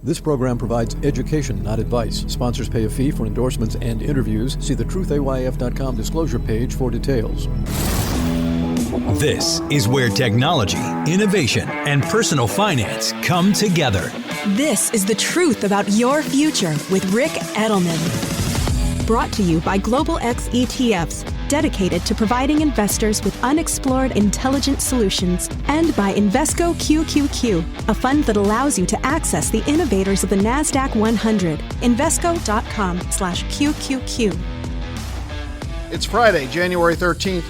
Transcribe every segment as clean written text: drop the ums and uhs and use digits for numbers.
This program provides education, not advice. Sponsors pay a fee for endorsements and interviews. See the truthayf.com disclosure page for details. This is where technology, innovation, and personal finance come together. This is the truth about your future with Rick Edelman. Brought to you by Global X ETFs, dedicated to providing investors with unexplored intelligent solutions, and by Invesco QQQ, a fund that allows you to access the innovators of the NASDAQ 100. Invesco.com/QQQ. It's Friday, January 13th.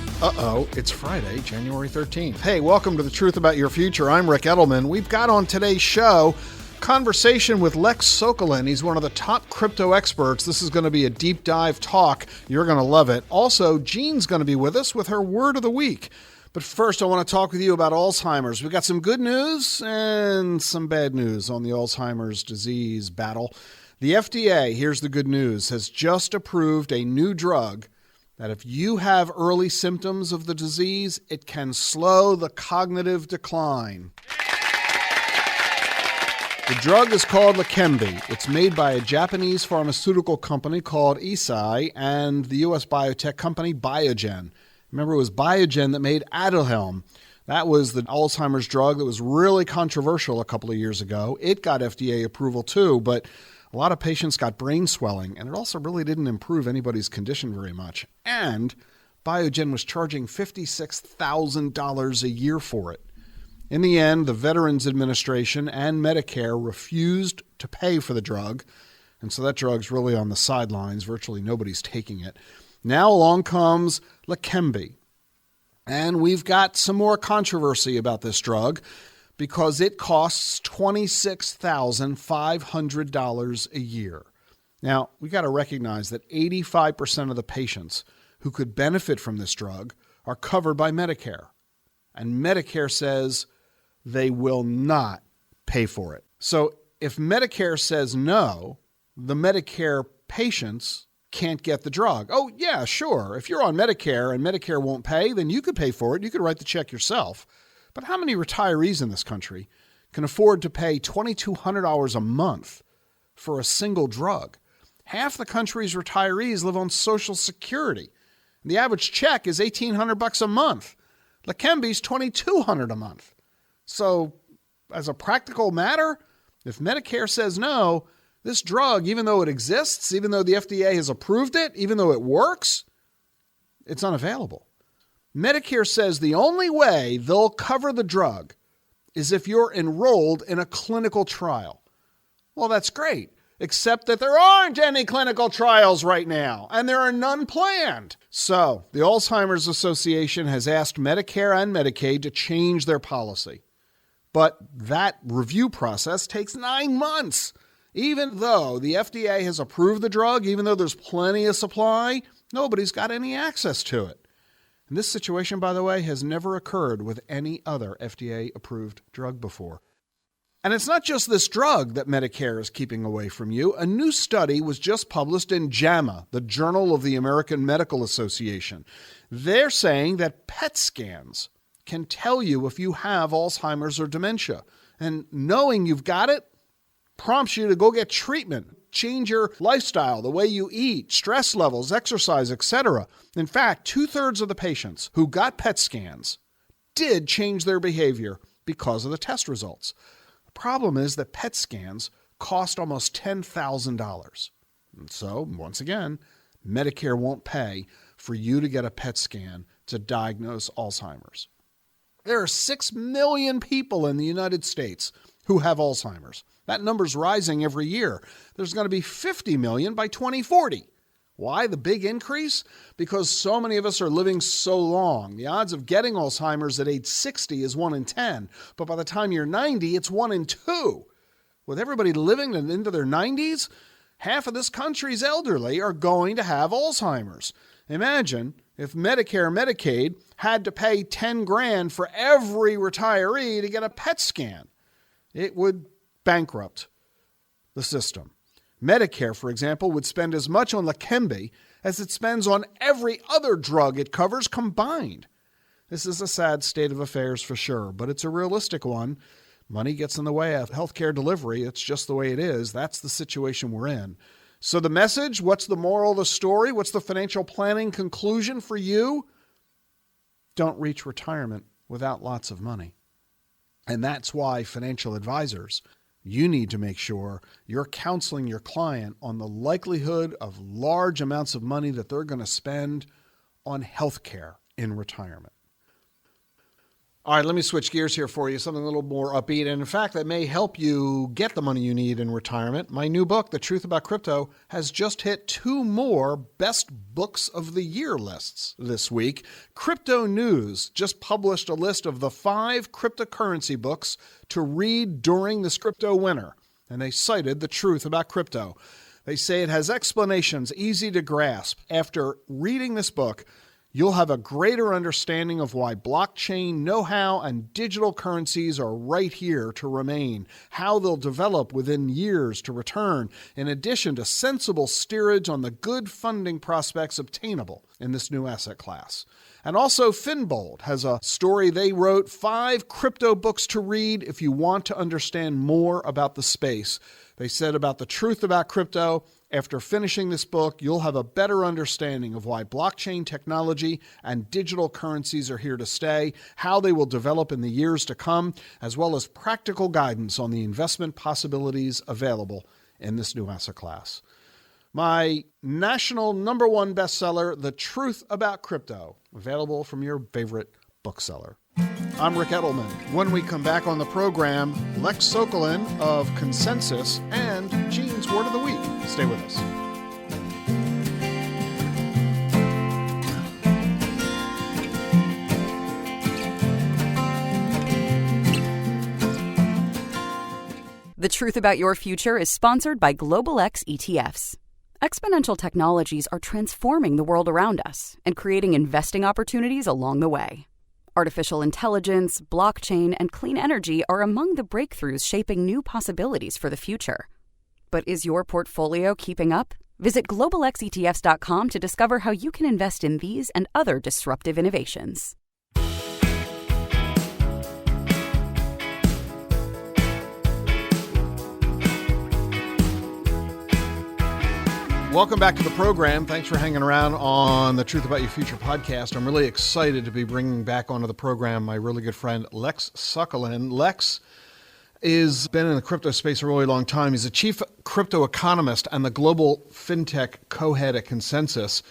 It's Friday, January 13th. Hey, welcome to The Truth About Your Future. I'm Rick Edelman. We've got on today's show conversation with Lex Sokolin. He's one of the top crypto experts. This is going to be a deep dive talk. You're going to love it. Also, Jean's going to be with us with her word of the week. But first, I want to talk with you about Alzheimer's. We've got some good news and some bad news on the Alzheimer's disease battle. The FDA, here's the good news, has just approved a new drug that if you have early symptoms of the disease, it can slow the cognitive decline. The drug is called Leqembi. It's made by a Japanese pharmaceutical company called Eisai and the U.S. biotech company Biogen. Remember, it was Biogen that made Edelman. That was the Alzheimer's drug that was really controversial a couple of years ago. It got FDA approval too, but a lot of patients got brain swelling, and it also really didn't improve anybody's condition very much. And Biogen was charging $56,000 a year for it. In the end, the Veterans Administration and Medicare refused to pay for the drug, and so that drug's really on the sidelines. Virtually nobody's taking it. Now along comes Leqembi, and we've got some more controversy about this drug because it costs $26,500 a year. Now, we got to recognize that 85% of the patients who could benefit from this drug are covered by Medicare, and Medicare says they will not pay for it. So if Medicare says no, the Medicare patients can't get the drug. Oh, yeah, sure. If you're on Medicare and Medicare won't pay, then you could pay for it. You could write the check yourself. But how many retirees in this country can afford to pay $2,200 a month for a single drug? Half the country's retirees live on Social Security. And the average check is $1,800 a month. Leqembi's $2,200 a month. So as a practical matter, if Medicare says no, this drug, even though it exists, even though the FDA has approved it, even though it works, it's unavailable. Medicare says the only way they'll cover the drug is if you're enrolled in a clinical trial. Well, that's great, except that there aren't any clinical trials right now, and there are none planned. So the Alzheimer's Association has asked Medicare and Medicaid to change their policy. But that review process takes 9 months. Even though the FDA has approved the drug, even though there's plenty of supply, nobody's got any access to it. And this situation, by the way, has never occurred with any other FDA-approved drug before. And it's not just this drug that Medicare is keeping away from you. A new study was just published in JAMA, the Journal of the American Medical Association. They're saying that PET scans can tell you if you have Alzheimer's or dementia. And knowing you've got it prompts you to go get treatment, change your lifestyle, the way you eat, stress levels, exercise, etc. In fact, 2/3 of the patients who got PET scans did change their behavior because of the test results. The problem is that PET scans cost almost $10,000. And so, once again, Medicare won't pay for you to get a PET scan to diagnose Alzheimer's. There are 6 million people in the United States who have Alzheimer's. That number's rising every year. There's going to be 50 million by 2040. Why the big increase? Because so many of us are living so long. The odds of getting Alzheimer's at age 60 is 1 in 10. But by the time you're 90, it's 1 in 2. With everybody living into their 90s, half of this country's elderly are going to have Alzheimer's. Imagine if Medicare and Medicaid had to pay $10,000 for every retiree to get a PET scan. It would bankrupt the system. Medicare, for example, would spend as much on Leqembi as it spends on every other drug it covers combined. This is a sad state of affairs for sure, but it's a realistic one. Money gets in the way of healthcare delivery. It's just the way it is. That's the situation we're in. So the message, what's the moral of the story? What's the financial planning conclusion for you? Don't reach retirement without lots of money. And that's why financial advisors, you need to make sure you're counseling your client on the likelihood of large amounts of money that they're going to spend on healthcare in retirement. All right, let me switch gears here for you, something a little more upbeat. And in fact, that may help you get the money you need in retirement. My new book, The Truth About Crypto, has just hit 2 more Best Books of the Year lists this week. Crypto News just published a list of the 5 cryptocurrency books to read during this crypto winter. And they cited The Truth About Crypto. They say it has explanations easy to grasp. After reading this book, you'll have a greater understanding of why blockchain know-how and digital currencies are right here to remain, how they'll develop within years to return, in addition to sensible steerage on the good funding prospects obtainable in this new asset class. And also Finbold has a story they wrote, 5 crypto books to read if you want to understand more about the space. They said about the truth about crypto, after finishing this book, you'll have a better understanding of why blockchain technology and digital currencies are here to stay, how they will develop in the years to come, as well as practical guidance on the investment possibilities available in this new asset class. My national #1 bestseller, The Truth About Crypto, available from your favorite bookseller. I'm Rick Edelman. When we come back on the program, Lex Sokolin of Consensus and Gene's Word of the Week. Stay with us. The Truth About Your Future is sponsored by Global X ETFs. Exponential technologies are transforming the world around us and creating investing opportunities along the way. Artificial intelligence, blockchain, and clean energy are among the breakthroughs shaping new possibilities for the future. But is your portfolio keeping up? Visit globalxetfs.com to discover how you can invest in these and other disruptive innovations. Welcome back to the program. Thanks for hanging around on the Truth About Your Future podcast. I'm really excited to be bringing back onto the program my really good friend, Lex Sokolin. Lex has been in the crypto space a really long time. He's a chief crypto economist and the global fintech co-head at Consensus.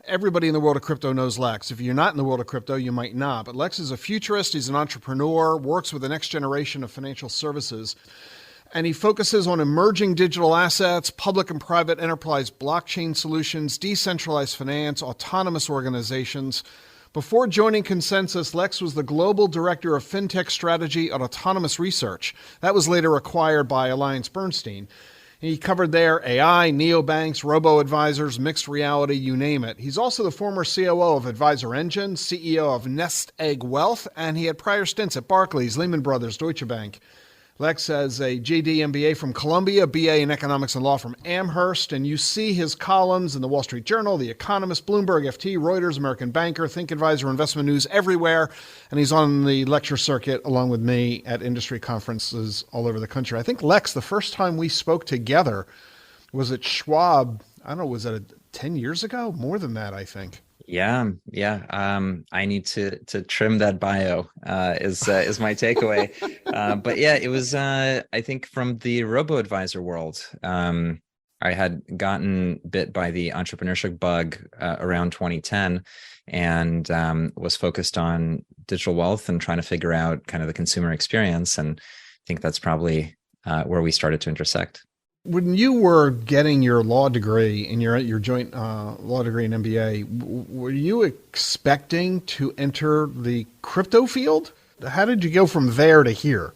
Everybody in the world of crypto knows Lex. If you're not in the world of crypto, you might not. But Lex is a futurist. He's an entrepreneur, works with the next generation of financial services. And he focuses on emerging digital assets, public and private enterprise blockchain solutions, decentralized finance, autonomous organizations. Before joining Consensus, Lex was the global director of fintech strategy at Autonomous Research. That was later acquired by AllianceBernstein. He covered there AI, neobanks, robo-advisors, mixed reality, you name it. He's also the former COO of Advisor Engine, CEO of Nest Egg Wealth, and he had prior stints at Barclays, Lehman Brothers, Deutsche Bank. Lex has a JD MBA from Columbia, BA in Economics and Law from Amherst, and you see his columns in the Wall Street Journal, The Economist, Bloomberg, FT, Reuters, American Banker, Think Advisor, Investment News, everywhere, and he's on the lecture circuit along with me at industry conferences all over the country. I think, Lex, the first time we spoke together was at Schwab, I don't know, was that 10 years ago? More than that, I think. Yeah. I need to trim that bio is my takeaway. But yeah, it was I think from the robo-advisor world. I had gotten bit by the entrepreneurship bug around 2010 and was focused on digital wealth and trying to figure out kind of the consumer experience. And I think that's probably where we started to intersect. When you were getting your law degree and your joint law degree and MBA, were you expecting to enter the crypto field? How did you go from there to here?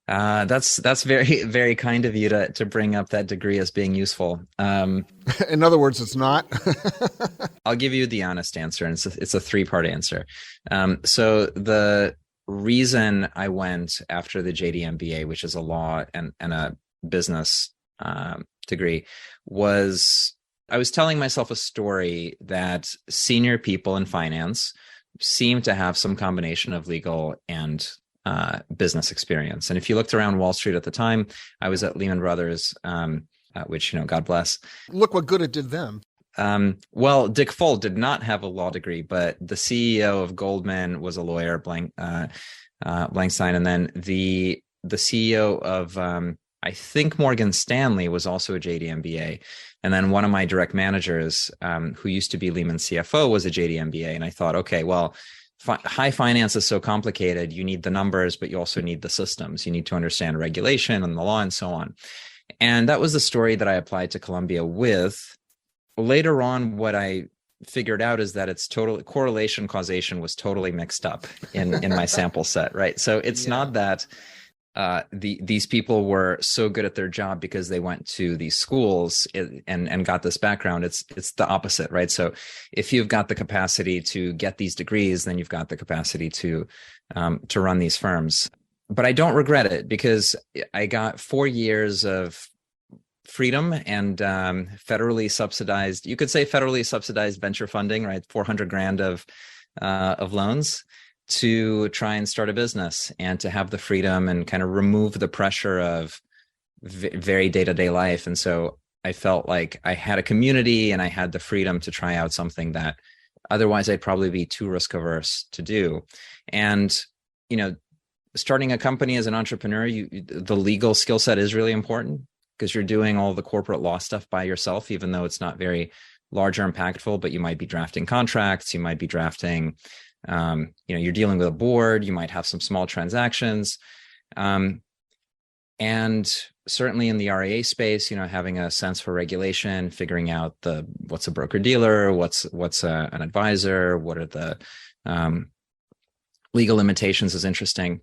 That's very, very kind of you to bring up that degree as being useful. In other words, it's not. I'll give you the honest answer, and it's a 3-part answer. So the reason I went after the JD MBA, which is a law and a business degree, was I was telling myself a story that senior people in finance seem to have some combination of legal and business experience. And if you looked around Wall Street at the time, I was at Lehman Brothers, which, God bless. Look what good it did them. Well, Dick Fuld did not have a law degree, but the CEO of Goldman was a lawyer, Blankstein. And then the CEO of, I think Morgan Stanley was also a JD MBA. And then one of my direct managers, who used to be Lehman CFO, was a JD MBA. And I thought, okay, well, high finance is so complicated. You need the numbers, but you also need the systems. You need to understand regulation and the law and so on. And that was the story that I applied to Columbia with. Later on, what I figured out is that it's totally correlation causation was totally mixed up in my sample set, right? So it's not that these people were so good at their job because they went to these schools and got this background. It's the opposite, right? So if you've got the capacity to get these degrees, then you've got the capacity to run these firms. But I don't regret it because I got 4 years of freedom and federally subsidized, you could say federally subsidized venture funding, right? 400 grand of loans to try and start a business and to have the freedom and kind of remove the pressure of very day-to-day life. And so I felt like I had a community and I had the freedom to try out something that otherwise I'd probably be too risk averse to do. And, starting a company as an entrepreneur, the legal skill set is really important because you're doing all the corporate law stuff by yourself, even though it's not very large or impactful, but you might be drafting contracts, you might be drafting, you're dealing with a board, you might have some small transactions. And certainly in the RIA space, having a sense for regulation, figuring out what's a broker dealer, what's an advisor, what are the legal limitations is interesting.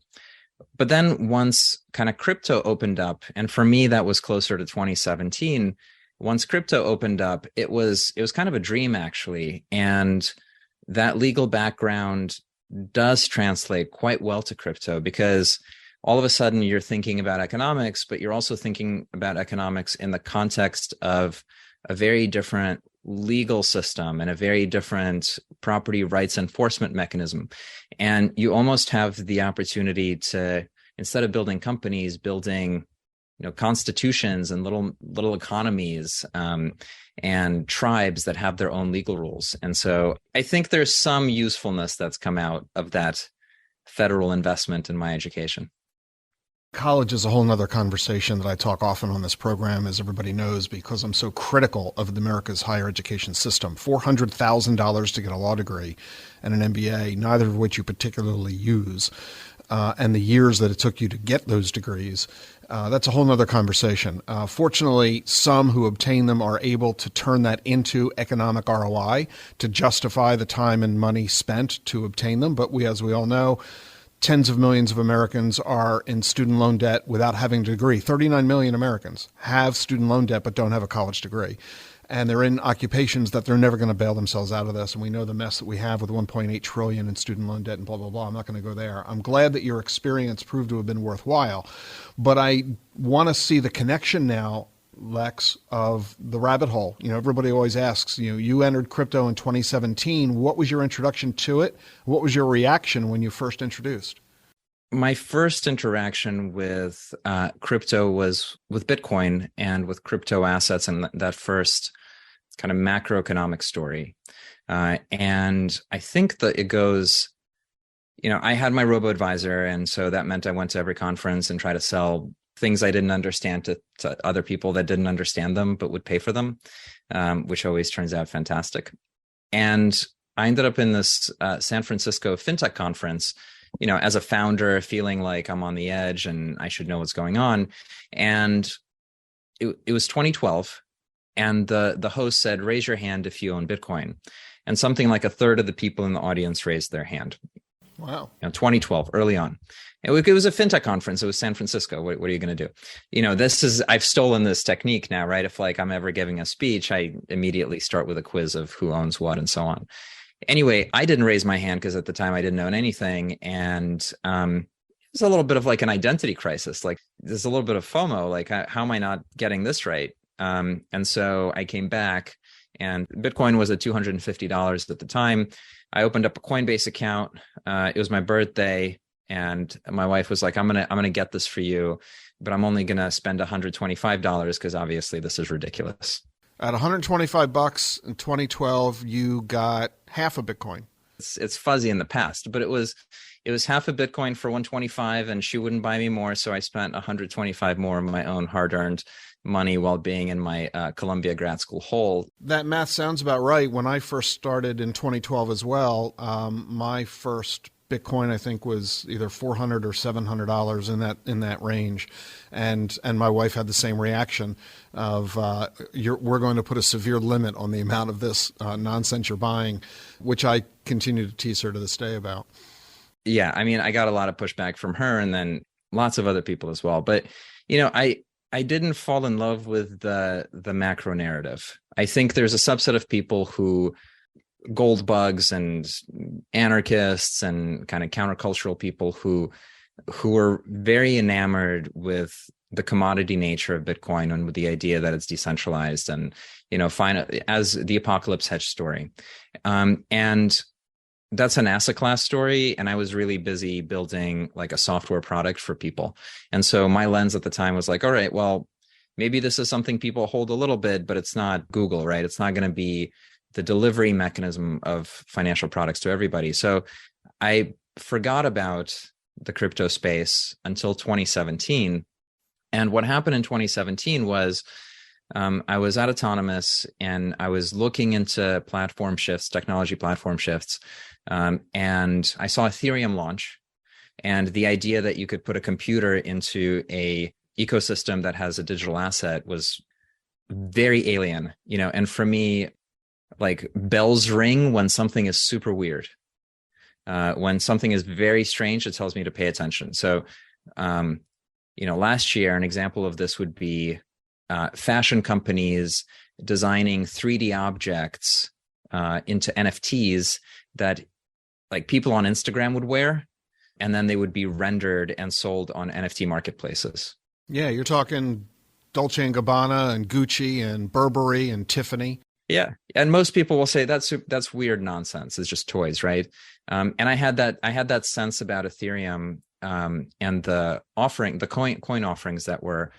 But then once kind of crypto opened up, and for me, that was closer to 2017, once crypto opened up, it was kind of a dream, actually. And that legal background does translate quite well to crypto because all of a sudden you're thinking about economics, but you're also thinking about economics in the context of a very different legal system and a very different property rights enforcement mechanism. And you almost have the opportunity to, instead of building companies, building constitutions and little economies and tribes that have their own legal rules. And so I think there's some usefulness that's come out of that federal investment in my education. College is a whole nother conversation that I talk often on this program, as everybody knows, because I'm so critical of America's higher education system. $400,000 to get a law degree and an MBA, neither of which you particularly use, and the years that it took you to get those degrees. That's a whole nother conversation. Fortunately, some who obtain them are able to turn that into economic ROI to justify the time and money spent to obtain them. But as we all know, tens of millions of Americans are in student loan debt without having a degree. 39 million Americans have student loan debt but don't have a college degree. And they're in occupations that they're never going to bail themselves out of this. And we know the mess that we have with 1.8 trillion in student loan debt and blah, blah, blah. I'm not going to go there. I'm glad that your experience proved to have been worthwhile. But I want to see the connection now, Lex, of the rabbit hole. Everybody always asks, you entered crypto in 2017. What was your introduction to it? What was your reaction when you first introduced? My first interaction with crypto was with Bitcoin and with crypto assets and that first kind of macroeconomic story. And I think that it goes, I had my robo-advisor, and so that meant I went to every conference and tried to sell things I didn't understand to other people that didn't understand them but would pay for them, which always turns out fantastic. And I ended up in this San Francisco FinTech conference, as a founder, feeling like I'm on the edge and I should know what's going on. And it was 2012, and the host said, "Raise your hand if you own Bitcoin." And something like a third of the people in the audience raised their hand. Wow. 2012, early on. It was a FinTech conference. It was San Francisco. What are you going to do? I've stolen this technique now, right? If I'm ever giving a speech, I immediately start with a quiz of who owns what and so on. Anyway, I didn't raise my hand because at the time I didn't own anything. And it was a little bit of an identity crisis. There's a little bit of FOMO, how am I not getting this right? And so I came back, and Bitcoin was at $250 at the time. I opened up a Coinbase account. It was my birthday. And my wife was like, I'm gonna get this for you, but I'm only gonna spend $125 because obviously this is ridiculous. At $125 in 2012, you got half a Bitcoin. It's fuzzy in the past, but it was half a Bitcoin for 125, and she wouldn't buy me more, so I spent 125 more of my own hard-earned money while being in my Columbia grad school hole. That math sounds about right. When I first started in 2012 as well, my first Bitcoin, I think, was either $400 or $700 in that range, and my wife had the same reaction of we're going to put a severe limit on the amount of this nonsense you're buying, which I continue to tease her to this day about. Yeah, I mean, I got a lot of pushback from her, and then lots of other people as well. But I didn't fall in love with the macro narrative. I think there's a subset of people who, gold bugs and anarchists and kind of countercultural people who are very enamored with the commodity nature of Bitcoin and with the idea that it's decentralized and, find it as the apocalypse hedge story. And that's an asset class story. And I was really busy building like a software product for people. And so my lens at the time was like, all right, well, maybe this is something people hold a little bit, but it's not Google, right? It's not going to be the delivery mechanism of financial products to everybody. So I forgot about the crypto space until 2017. And what happened in 2017 was I was at Autonomous and I was looking into platform shifts, technology platform shifts. And I saw Ethereum launch, and the idea that you could put a computer into a ecosystem that has a digital asset was very alien, and for me, like, bells ring when something is super weird. When something is very strange, it tells me to pay attention. So, last year, an example of this would be fashion companies designing 3D objects into NFTs that, like, people on Instagram would wear, and then they would be rendered and sold on NFT marketplaces. Yeah, you're talking Dolce & Gabbana and Gucci and Burberry and Tiffany. Yeah, and most people will say that's weird nonsense. It's just toys, right? And I had that sense about Ethereum and the coin offerings that were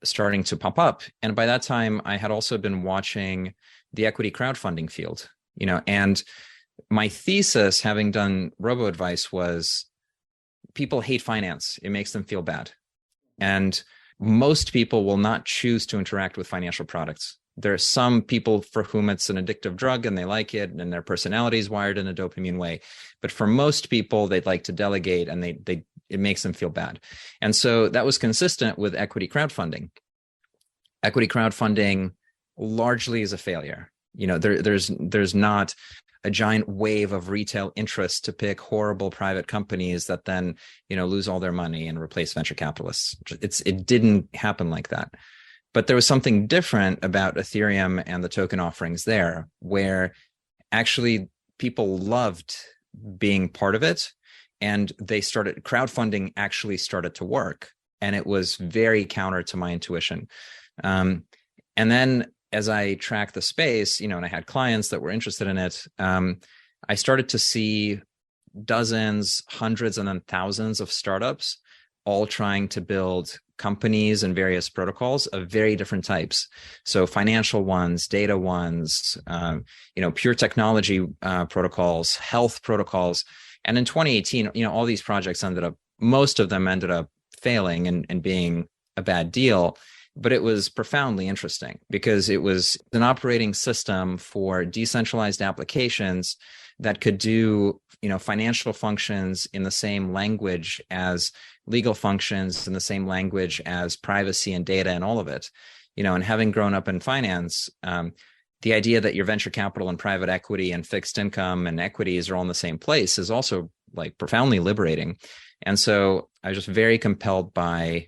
starting to pop up. And by that time, I had also been watching the equity crowdfunding field, and my thesis, having done robo-advice, was people hate finance. It makes them feel bad. And most people will not choose to interact with financial products. There are some people for whom it's an addictive drug and they like it and their personality is wired in a dopamine way. But for most people, they'd like to delegate and it makes them feel bad. And so that was consistent with equity crowdfunding. Equity crowdfunding largely is a failure. There's not a giant wave of retail interest to pick horrible private companies that then, lose all their money and replace venture capitalists. It didn't happen like that. But there was something different about Ethereum and the token offerings there, where actually people loved being part of it, and crowdfunding actually started to work, and it was very counter to my intuition. And then as I tracked the space, and I had clients that were interested in it, I started to see dozens, hundreds, and then thousands of startups all trying to build companies and various protocols of very different types. So financial ones, data ones, pure technology protocols, health protocols. And in 2018, all these projects most of them ended up failing and being a bad deal. But it was profoundly interesting because it was an operating system for decentralized applications that could do, financial functions in the same language as legal functions, in the same language as privacy and data and all of it. And having grown up in finance, the idea that your venture capital and private equity and fixed income and equities are all in the same place is also, like, profoundly liberating. And so I was just very compelled by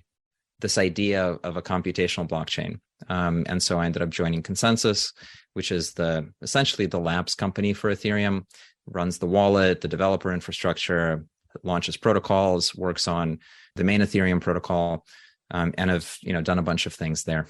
this idea of a computational blockchain. And so I ended up joining Consensus, which is essentially the labs company for Ethereum, runs the wallet, the developer infrastructure, launches protocols, works on the main Ethereum protocol, and have done a bunch of things there.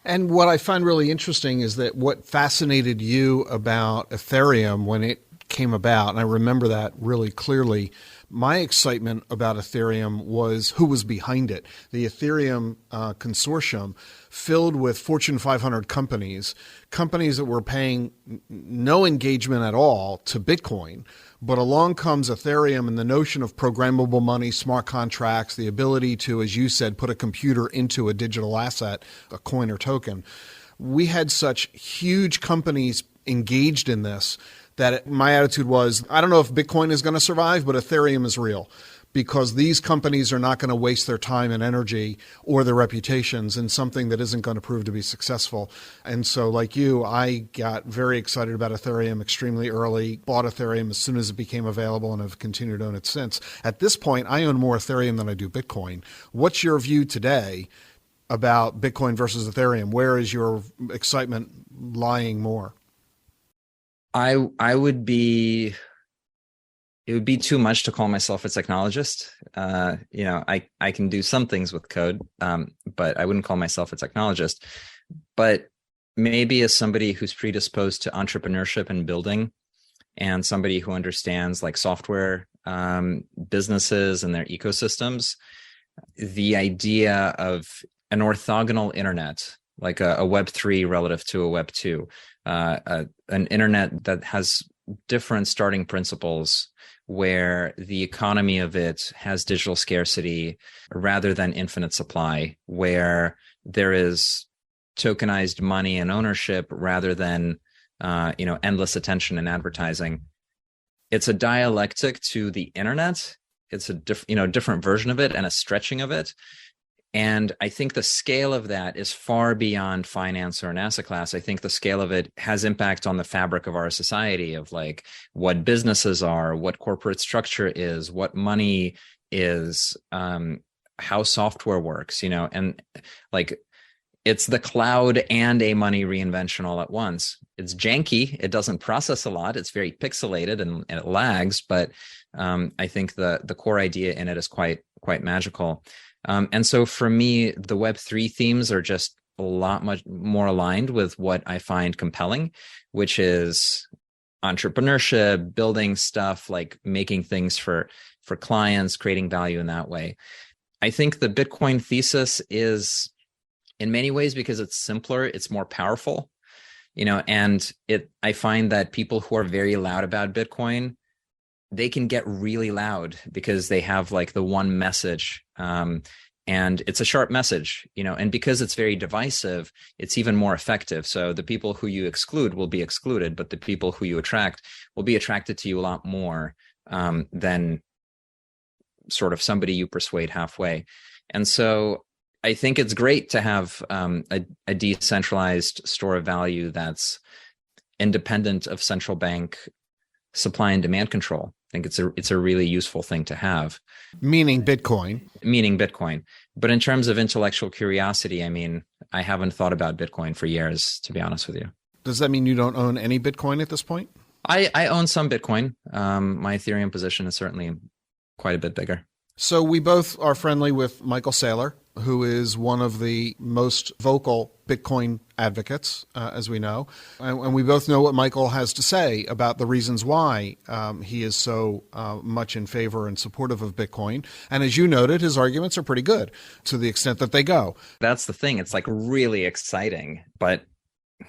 And what I find really interesting is that what fascinated you about Ethereum when it came about, and I remember that really clearly. My excitement about Ethereum was who was behind it. The Ethereum consortium filled with Fortune 500 companies that were paying no engagement at all to Bitcoin. But along comes Ethereum and the notion of programmable money, smart contracts, the ability to, as you said, put a computer into a digital asset, a coin or token. We had such huge companies engaged in this that my attitude was, I don't know if Bitcoin is going to survive, but Ethereum is real, because these companies are not going to waste their time and energy or their reputations in something that isn't going to prove to be successful. And so like you, I got very excited about Ethereum extremely early, bought Ethereum as soon as it became available, and have continued to own it since. At this point, I own more Ethereum than I do Bitcoin. What's your view today about Bitcoin versus Ethereum? Where is your excitement lying more? I would be, it would be too much to call myself a technologist. I can do some things with code, but I wouldn't call myself a technologist. But maybe as somebody who's predisposed to entrepreneurship and building, and somebody who understands like software businesses and their ecosystems, the idea of an orthogonal internet, like a Web3 relative to a Web2, an internet that has different starting principles, where the economy of it has digital scarcity rather than infinite supply, where there is tokenized money and ownership rather than endless attention and advertising. It's a dialectic to the internet. It's a different version of it and a stretching of it. And I think the scale of that is far beyond finance or an asset class. I think the scale of it has impact on the fabric of our society, of like what businesses are, what corporate structure is, what money is, how software works, and like it's the cloud and a money reinvention all at once. It's janky. It doesn't process a lot. It's very pixelated and it lags, but I think the core idea in it is quite magical. And so for me, the Web3 themes are just much more aligned with what I find compelling, which is entrepreneurship, building stuff, like making things for clients, creating value in that way. I think the Bitcoin thesis is, in many ways, because it's simpler, it's more powerful, and I find that people who are very loud about Bitcoin, they can get really loud because they have like the one message, and it's a sharp message, and because it's very divisive, it's even more effective. So the people who you exclude will be excluded, but the people who you attract will be attracted to you a lot more than sort of somebody you persuade halfway. And so I think it's great to have a decentralized store of value that's independent of central bank supply and demand control. I think it's a really useful thing to have. Meaning Bitcoin. But in terms of intellectual curiosity, I mean, I haven't thought about Bitcoin for years, to be honest with you. Does that mean you don't own any Bitcoin at this point? I own some Bitcoin. My Ethereum position is certainly quite a bit bigger. So we both are friendly with Michael Saylor, who is one of the most vocal Bitcoin advocates, as we know. And we both know what Michael has to say about the reasons why he is so much in favor and supportive of Bitcoin. And as you noted, his arguments are pretty good to the extent that they go. That's the thing. It's like really exciting, but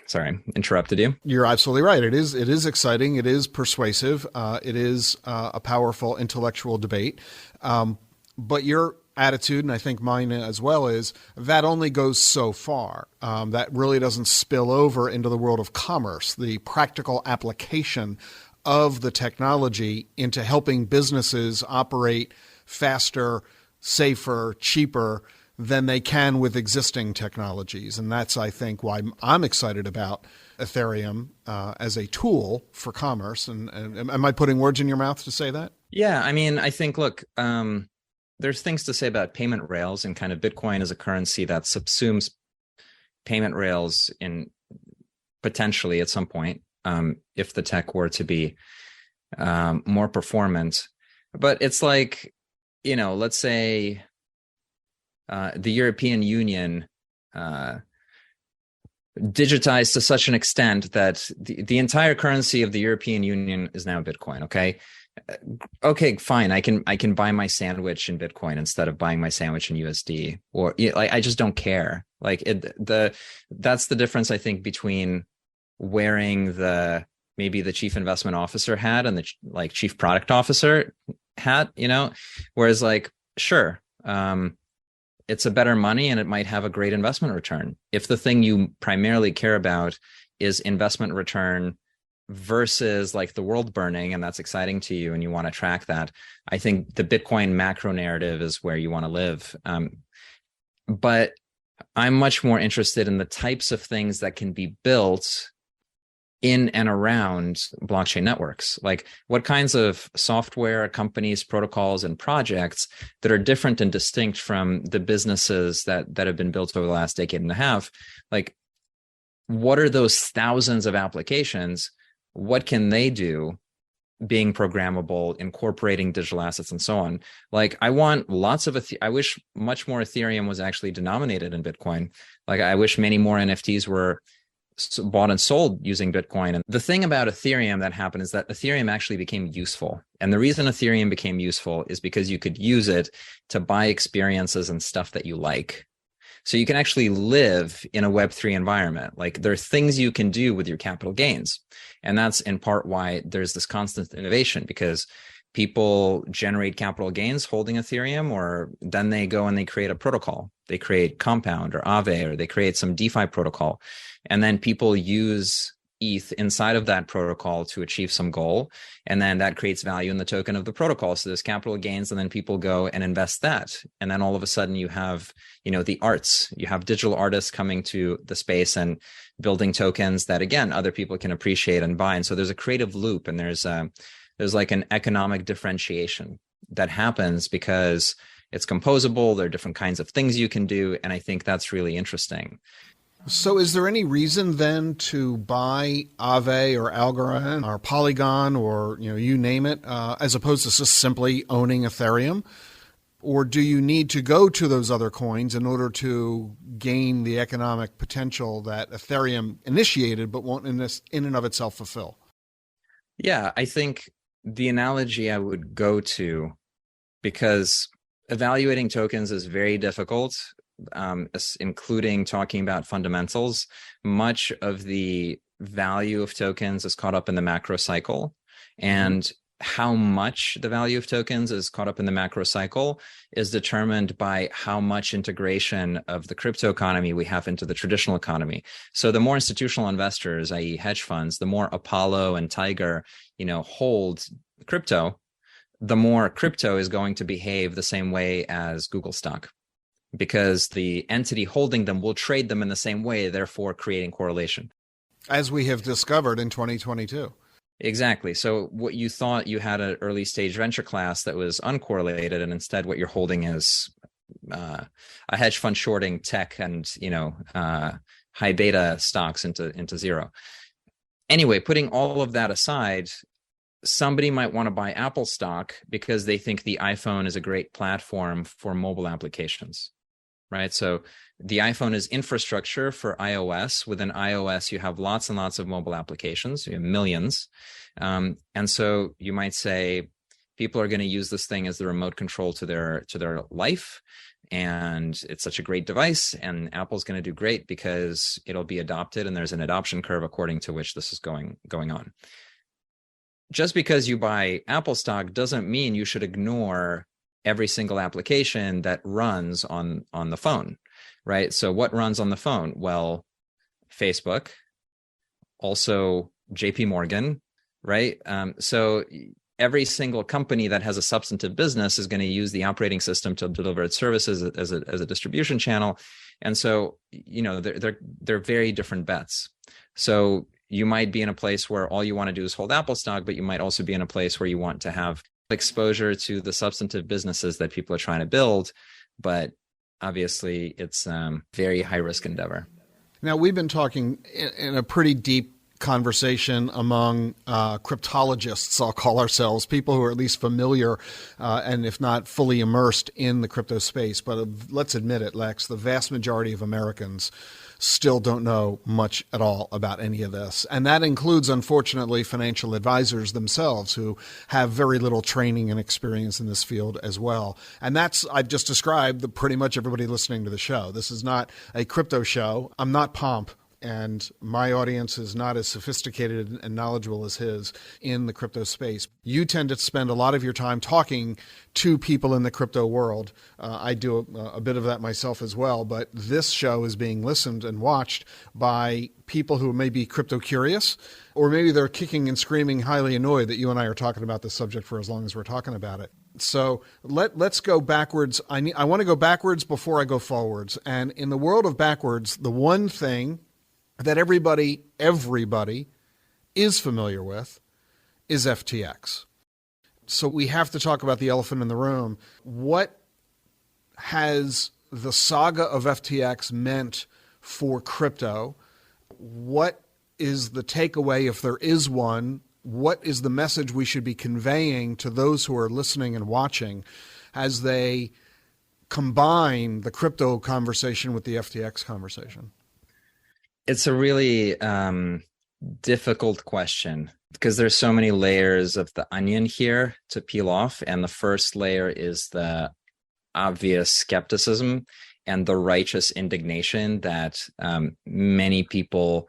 sorry, interrupted you. You're absolutely right. It is exciting. It is persuasive. It is a powerful intellectual debate. But your attitude, and I think mine as well, is that only goes so far. That really doesn't spill over into the world of commerce, the practical application of the technology into helping businesses operate faster, safer, cheaper than they can with existing technologies. And that's, I think, why I'm excited about Ethereum as a tool for commerce. And am I putting words in your mouth to say that? Yeah, I mean, I think, look, there's things to say about payment rails, and kind of Bitcoin as a currency that subsumes payment rails in potentially at some point, if the tech were to be more performant. But it's like, let's say the European Union digitized to such an extent that the entire currency of the European Union is now Bitcoin. Okay, fine. I can buy my sandwich in Bitcoin instead of buying my sandwich in USD, or like I just don't care. That's the difference, I think, between wearing maybe the chief investment officer hat and the chief product officer hat, whereas sure, it's a better money and it might have a great investment return. If the thing you primarily care about is investment return versus the world burning, and that's exciting to you and you want to track that, I think the Bitcoin macro narrative is where you want to live. But I'm much more interested in the types of things that can be built in and around blockchain networks. Like what kinds of software, companies, protocols, and projects that are different and distinct from the businesses that have been built over the last decade and a half. Like, what are those thousands of applications? What can they do being programmable, incorporating digital assets, and so on? I want lots of, I wish much more Ethereum was actually denominated in Bitcoin. I wish many more NFTs were bought and sold using Bitcoin. And the thing about Ethereum that happened is that Ethereum actually became useful. And the reason Ethereum became useful is because you could use it to buy experiences and stuff that you like. So you can actually live in a Web3 environment. There are things you can do with your capital gains. And that's in part why there's this constant innovation, because people generate capital gains holding Ethereum, or then they go and they create a protocol. They create Compound or Aave, or they create some DeFi protocol. And then people use ETH inside of that protocol to achieve some goal. And then that creates value in the token of the protocol. So there's capital gains, and then people go and invest that. And then all of a sudden you have, the arts, you have digital artists coming to the space and building tokens that, again, other people can appreciate and buy. And so there's a creative loop, and there's an economic differentiation that happens because it's composable. There are different kinds of things you can do. And I think that's really interesting. So is there any reason then to buy Aave or Algorand or Polygon or, you name it, as opposed to just simply owning Ethereum? Or do you need to go to those other coins in order to gain the economic potential that Ethereum initiated but won't in and of itself fulfill? Yeah, I think the analogy I would go to, because evaluating tokens is very difficult, including talking about fundamentals. Much of the value of tokens is caught up in the macro cycle, and how much the value of tokens is caught up in the macro cycle is determined by how much integration of the crypto economy we have into the traditional economy. So the more institutional investors, i.e. hedge funds, the more Apollo and Tiger, hold crypto, the more crypto is going to behave the same way as Google stock, because the entity holding them will trade them in the same way, therefore creating correlation. As we have discovered in 2022. Exactly. So what you thought you had an early stage venture class that was uncorrelated, and instead what you're holding is a hedge fund shorting tech and, high beta stocks into zero. Anyway, putting all of that aside, somebody might want to buy Apple stock because they think the iPhone is a great platform for mobile applications. Right. So the iPhone is infrastructure for iOS. Within iOS, you have lots and lots of mobile applications. You have millions. And so you might say people are going to use this thing as the remote control to their life. And it's such a great device. And Apple's going to do great because it'll be adopted. And there's an adoption curve according to which this is going on. Just because you buy Apple stock doesn't mean you should ignore every single application that runs on the phone, right? So what runs on the phone? Well, Facebook, also JP Morgan, right? So every single company that has a substantive business is going to use the operating system to deliver its services as a distribution channel. And so, they're very different bets. So you might be in a place where all you want to do is hold Apple stock, but you might also be in a place where you want to have exposure to the substantive businesses that people are trying to build. But obviously, it's a very high risk endeavor. Now, we've been talking in a pretty deep conversation among cryptologists, I'll call ourselves, people who are at least familiar and if not fully immersed in the crypto space. But let's admit it, Lex, the vast majority of Americans still don't know much at all about any of this. And that includes, unfortunately, financial advisors themselves who have very little training and experience in this field as well. And that's, I've just described pretty much everybody listening to the show. This is not a crypto show. I'm not Pomp, and my audience is not as sophisticated and knowledgeable as his in the crypto space. You tend to spend a lot of your time talking to people in the crypto world. I do a bit of that myself as well, but this show is being listened and watched by people who may be crypto curious, or maybe they're kicking and screaming, highly annoyed that you and I are talking about this subject for as long as we're talking about it. So let's go backwards. I want to go backwards before I go forwards. And in the world of backwards, the one thing that everybody is familiar with is FTX. So we have to talk about the elephant in the room. What has the saga of FTX meant for crypto? What is the takeaway, if there is one? What is the message we should be conveying to those who are listening and watching as they combine the crypto conversation with the FTX conversation? It's a really difficult question because there's so many layers of the onion here to peel off. And the first layer is the obvious skepticism and the righteous indignation that many people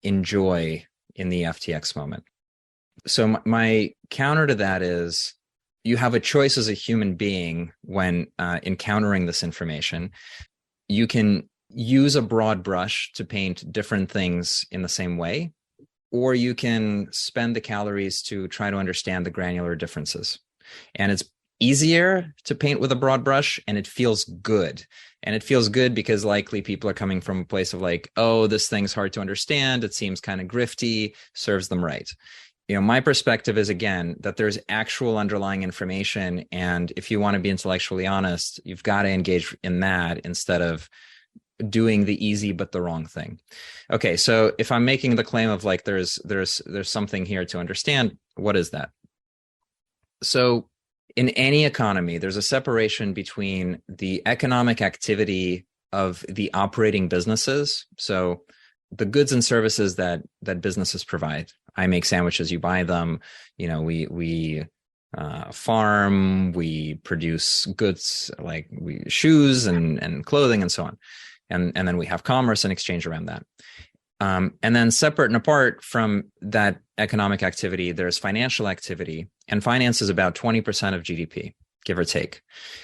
enjoy in the FTX moment. So my counter to that is you have a choice as a human being when encountering this information. You can use a broad brush to paint different things in the same way, or you can spend the calories to try to understand the granular differences. And it's easier to paint with a broad brush, and it feels good. And it feels good because likely people are coming from a place of like, oh, this thing's hard to understand. It seems kind of grifty, serves them right. You know, my perspective is, again, that there's actual underlying information. And if you want to be intellectually honest, you've got to engage in that instead of doing the easy but the wrong thing. Okay, so if I'm making the claim of like there's something here to understand, what is that? So in any economy, there's a separation between the economic activity of the operating businesses. So the goods and services that businesses provide. I make sandwiches, you buy them. You know, we farm, we produce goods like shoes and clothing and so on. And then we have commerce and exchange around that. And then separate and apart from that economic activity, there's financial activity. And finance is about 20% of GDP, give or take.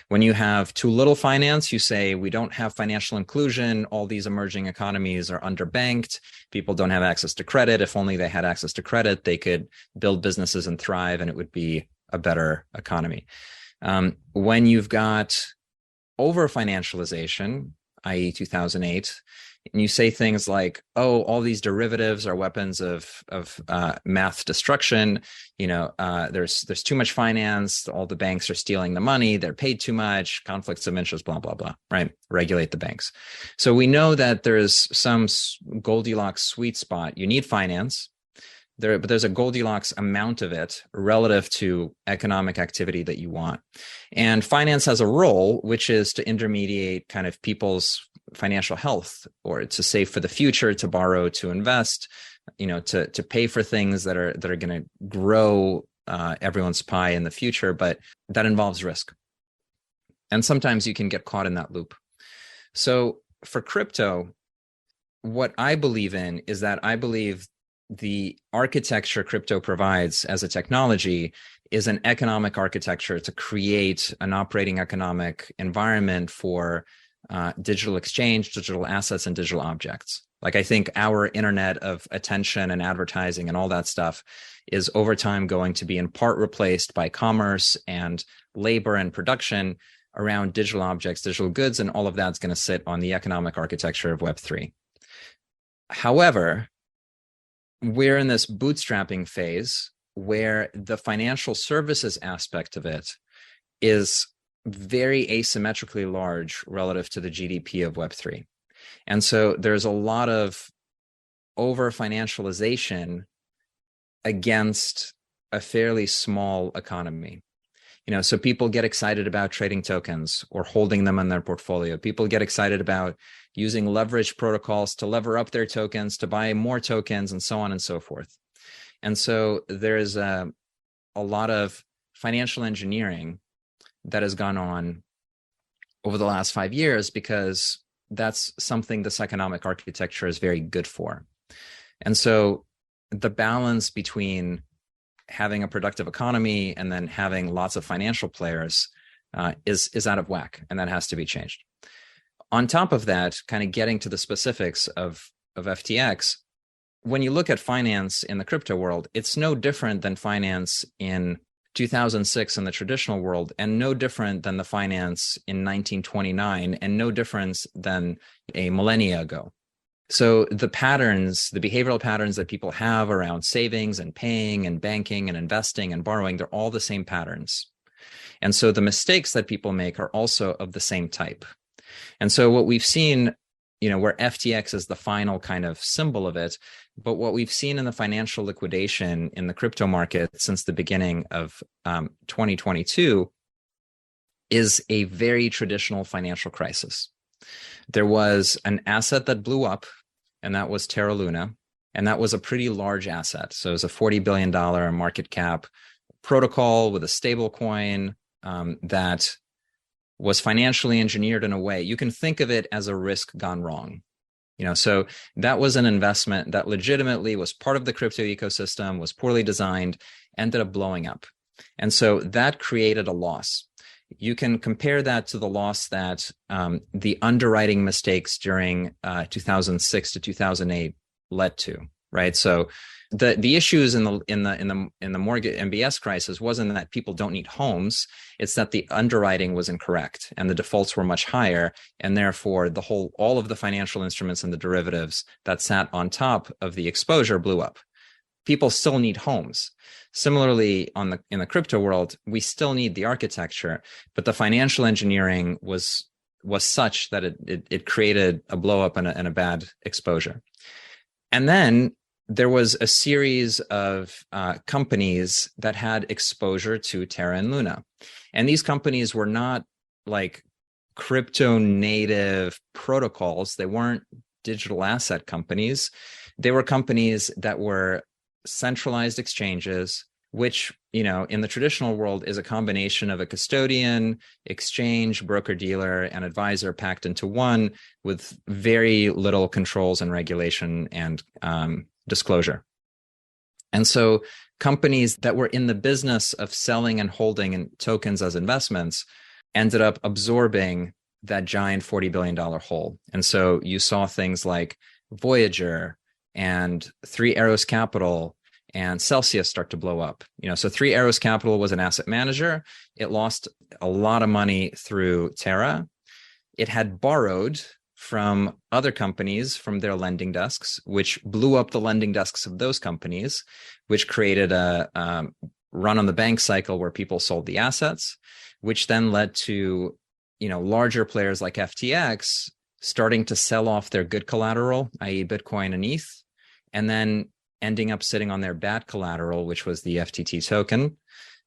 When you have too little finance, you say we don't have financial inclusion. All these emerging economies are underbanked. People don't have access to credit. If only they had access to credit, they could build businesses and thrive, and it would be a better economy. When you've got over-financialization, i.e. 2008, and you say things like, oh, all these derivatives are weapons of math destruction. You know, there's too much finance. All the banks are stealing the money. They're paid too much. Conflicts of interest, blah, blah, blah, right? Regulate the banks. So we know that there's some Goldilocks sweet spot. You need finance. But there's a Goldilocks amount of it relative to economic activity that you want. And finance has a role, which is to intermediate kind of people's financial health, or to save for the future, to borrow, to invest, you know, to pay for things that are going to grow everyone's pie in the future, but that involves risk. And sometimes you can get caught in that loop. So for crypto, what I believe in is that I believe the architecture crypto provides as a technology is an economic architecture to create an operating economic environment for digital exchange, digital assets, and digital objects. Like, I think our internet of attention and advertising and all that stuff is over time going to be in part replaced by commerce and labor and production around digital objects, digital goods, and all of that's going to sit on the economic architecture of Web3. However, we're in this bootstrapping phase where the financial services aspect of it is very asymmetrically large relative to the GDP of Web3. And so there's a lot of over-financialization against a fairly small economy. So people get excited about trading tokens or holding them in their portfolio. People get excited about using leverage protocols to lever up their tokens, to buy more tokens, and so on and so forth. And so there's a lot of financial engineering that has gone on over the last 5 years, because that's something this economic architecture is very good for. And so the balance between having a productive economy and then having lots of financial players is out of whack, and that has to be changed. On top of that, kind of getting to the specifics of FTX, when you look at finance in the crypto world, it's no different than finance in 2006 in the traditional world, and no different than the finance in 1929, and no difference than a millennia ago. So the patterns, the behavioral patterns that people have around savings and paying and banking and investing and borrowing, they're all the same patterns. And so the mistakes that people make are also of the same type. And so what we've seen, where FTX is the final kind of symbol of it, but what we've seen in the financial liquidation in the crypto market since the beginning of 2022 is a very traditional financial crisis. There was an asset that blew up, and that was Terra Luna, and that was a pretty large asset. So it was a $40 billion market cap protocol with a stable coin that was financially engineered in a way. You can think of it as a risk gone wrong. So that was an investment that legitimately was part of the crypto ecosystem, was poorly designed, ended up blowing up. And so that created a loss. You can compare that to the loss that the underwriting mistakes during 2006 to 2008 led to, right? So the issues in the mortgage MBS crisis wasn't that people don't need homes; it's that the underwriting was incorrect and the defaults were much higher, and therefore all of the financial instruments and the derivatives that sat on top of the exposure blew up. People still need homes. Similarly, in the crypto world, we still need the architecture, but the financial engineering was such that it created a blow up and a bad exposure. And then there was a series of companies that had exposure to Terra and Luna, and these companies were not like crypto native protocols. They weren't digital asset companies. They were companies that were centralized exchanges, which, in the traditional world is a combination of a custodian, exchange, broker-dealer, and advisor packed into one with very little controls and regulation and disclosure. And so companies that were in the business of selling and holding tokens as investments ended up absorbing that giant $40 billion hole. And so you saw things like Voyager and Three Arrows Capital and Celsius start to blow up. So Three Arrows Capital was an asset manager. It lost a lot of money through Terra. It had borrowed from other companies from their lending desks, which blew up the lending desks of those companies, which created a run on the bank cycle where people sold the assets, which then led to, larger players like FTX starting to sell off their good collateral, i.e. Bitcoin and ETH, and then ending up sitting on their bad collateral, which was the FTT token.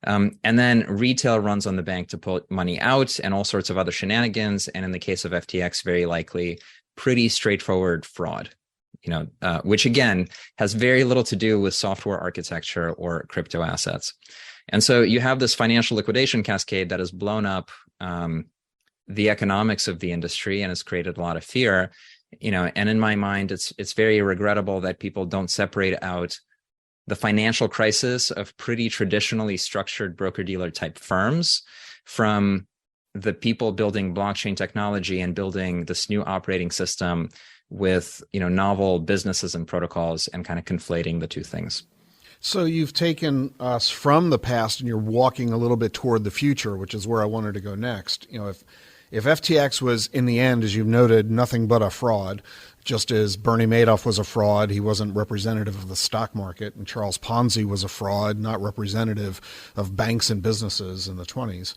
And then retail runs on the bank to put money out and all sorts of other shenanigans. And in the case of FTX, very likely pretty straightforward fraud, which again has very little to do with software architecture or crypto assets. And so you have this financial liquidation cascade that has blown up the economics of the industry and has created a lot of fear. And in my mind, it's very regrettable that people don't separate out the financial crisis of pretty traditionally structured broker-dealer type firms from the people building blockchain technology and building this new operating system with, novel businesses and protocols, and kind of conflating the two things. So you've taken us from the past and you're walking a little bit toward the future, which is where I wanted to go next. If FTX was, in the end, as you've noted, nothing but a fraud, just as Bernie Madoff was a fraud, he wasn't representative of the stock market, and Charles Ponzi was a fraud, not representative of banks and businesses in the 20s.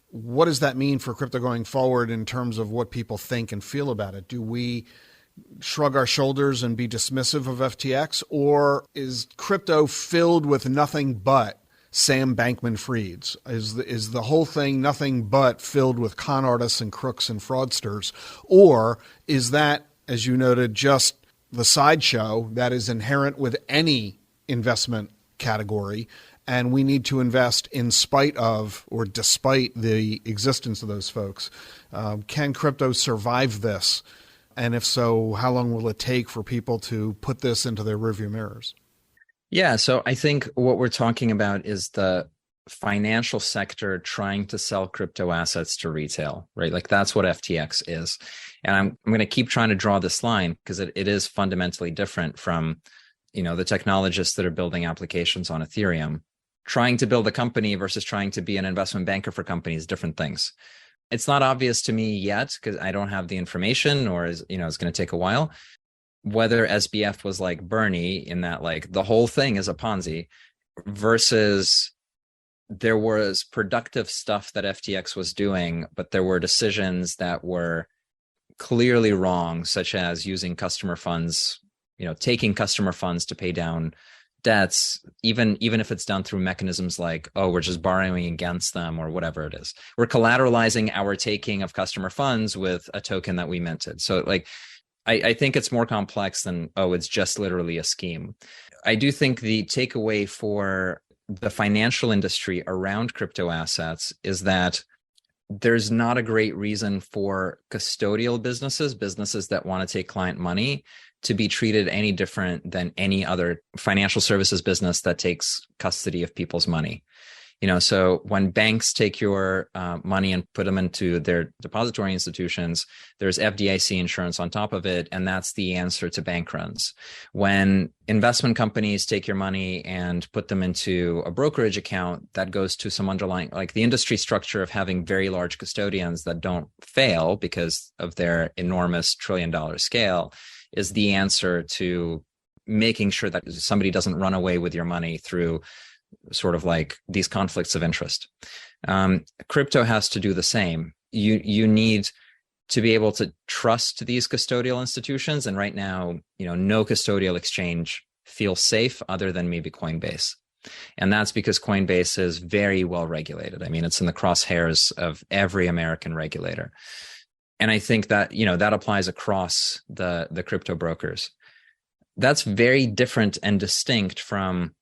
What does that mean for crypto going forward in terms of what people think and feel about it? Do we shrug our shoulders and be dismissive of FTX, or is crypto filled with nothing but Sam Bankman-Fried's? Is the whole thing nothing but filled with con artists and crooks and fraudsters? Or is that, as you noted, just the sideshow that is inherent with any investment category, and we need to invest in spite of or despite the existence of those folks? Can crypto survive this? And if so, how long will it take for people to put this into their rearview mirrors? Yeah, so I think what we're talking about is the financial sector trying to sell crypto assets to retail, right? Like that's what FTX is. And I'm going to keep trying to draw this line because it is fundamentally different from, the technologists that are building applications on Ethereum. Trying to build a company versus trying to be an investment banker for companies, different things. It's not obvious to me yet because I don't have the information, or it's going to take a while, whether SBF was like Bernie in that like the whole thing is a Ponzi versus there was productive stuff that FTX was doing, but there were decisions that were clearly wrong, such as using customer funds, taking customer funds to pay down debts, even if it's done through mechanisms like, oh, we're just borrowing against them or whatever it is. We're collateralizing our taking of customer funds with a token that we minted. So like, I think it's more complex than, oh, it's just literally a scheme. I do think the takeaway for the financial industry around crypto assets is that there's not a great reason for custodial businesses that want to take client money to be treated any different than any other financial services business that takes custody of people's money. So when banks take your money and put them into their depository institutions, there's FDIC insurance on top of it, and that's the answer to bank runs. When investment companies take your money and put them into a brokerage account, that goes to some underlying, like the industry structure of having very large custodians that don't fail because of their enormous trillion-dollar scale, is the answer to making sure that somebody doesn't run away with your money through sort of like these conflicts of interest. Crypto has to do the same. You need to be able to trust these custodial institutions. And right now, no custodial exchange feels safe other than maybe Coinbase. And that's because Coinbase is very well regulated. I mean, it's in the crosshairs of every American regulator. And I think that, that applies across the crypto brokers. That's very different and distinct from,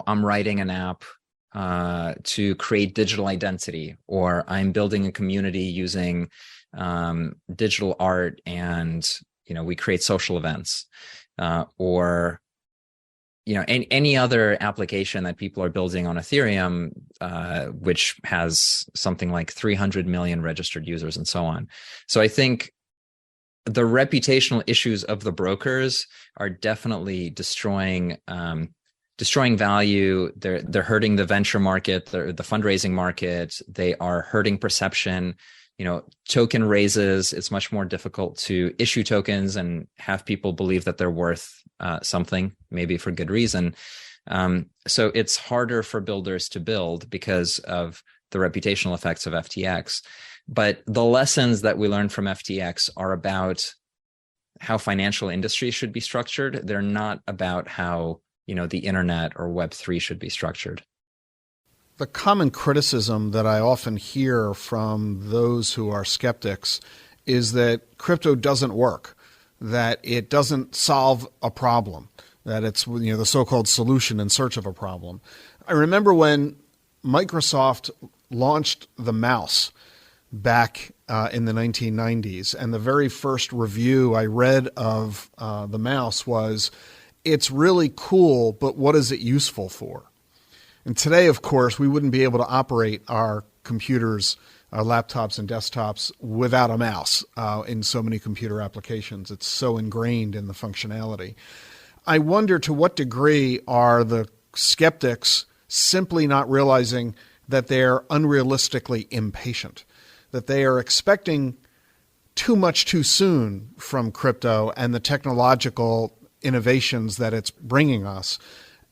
I'm writing an app to create digital identity, or I'm building a community using digital art and, we create social events, or, any other application that people are building on Ethereum, which has something like 300 million registered users and so on. So I think the reputational issues of the brokers are definitely destroying value. They're hurting the venture market, the fundraising market. They are hurting perception. Token raises, it's much more difficult to issue tokens and have people believe that they're worth something, maybe for good reason. So it's harder for builders to build because of the reputational effects of FTX. But the lessons that we learned from FTX are about how financial industry should be structured. They're not about how the internet or Web3 should be structured. The common criticism that I often hear from those who are skeptics is that crypto doesn't work, that it doesn't solve a problem, that it's the so-called solution in search of a problem. I remember when Microsoft launched the mouse back in the 1990s, and the very first review I read of the mouse was, "It's really cool, but what is it useful for?" And today, of course, we wouldn't be able to operate our computers, our laptops and desktops without a mouse in so many computer applications. It's so ingrained in the functionality. I wonder to what degree are the skeptics simply not realizing that they're unrealistically impatient, that they are expecting too much too soon from crypto and the technological innovations that it's bringing us,